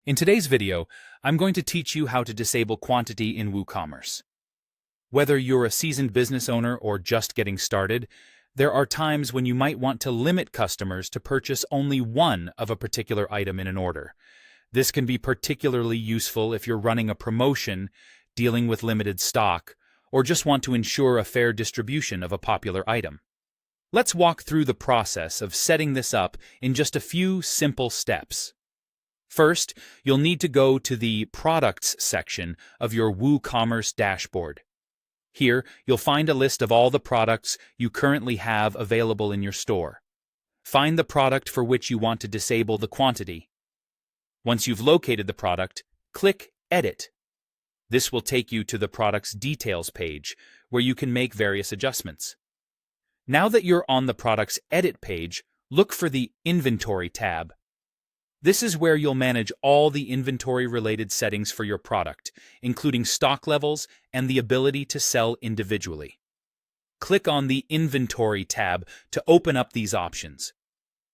In today's video, I'm going to teach you how to disable quantity in WooCommerce. Whether you're a seasoned business owner or just getting started, there are times when you might want to limit customers to purchase only one of a particular item in an order. This can be particularly useful if you're running a promotion, dealing with limited stock, or just want to ensure a fair distribution of a popular item. Let's walk through the process of setting this up in just a few simple steps. First, you'll need to go to the Products section of your WooCommerce dashboard. Here, you'll find a list of all the products you currently have available in your store. Find the product for which you want to disable the quantity. Once you've located the product, click Edit. This will take you to the product's details page, where you can make various adjustments. Now that you're on the product's Edit page, look for the Inventory tab. This is where you'll manage all the inventory-related settings for your product, including stock levels and the ability to sell individually. Click on the Inventory tab to open up these options.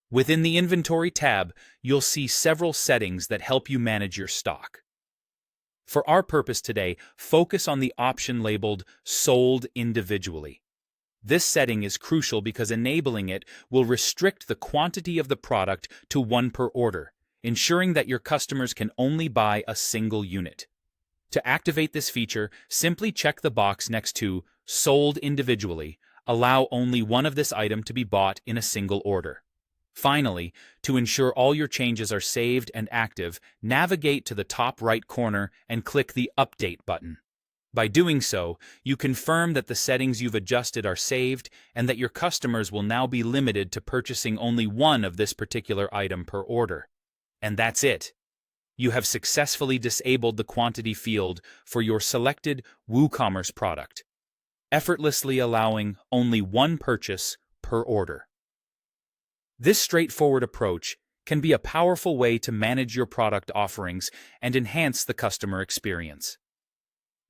Within the Inventory tab, you'll see several settings that help you manage your stock. For our purpose today, focus on the option labeled Sold Individually. This setting is crucial because enabling it will restrict the quantity of the product to one per order, ensuring that your customers can only buy a single unit. To activate this feature, simply check the box next to Sold Individually. Allow only one of this item to be bought in a single order. Finally, to ensure all your changes are saved and active, navigate to the top right corner and click the Update button. By doing so, you confirm that the settings you've adjusted are saved and that your customers will now be limited to purchasing only one of this particular item per order. And that's it. You have successfully disabled the quantity field for your selected WooCommerce product, effortlessly allowing only one purchase per order. This straightforward approach can be a powerful way to manage your product offerings and enhance the customer experience.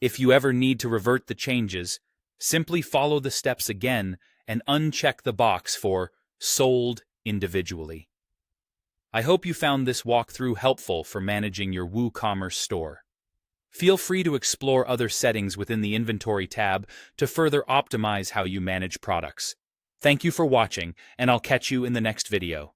If you ever need to revert the changes, simply follow the steps again and uncheck the box for Sold Individually. I hope you found this walkthrough helpful for managing your WooCommerce store. Feel free to explore other settings within the Inventory tab to further optimize how you manage products. Thank you for watching, and I'll catch you in the next video.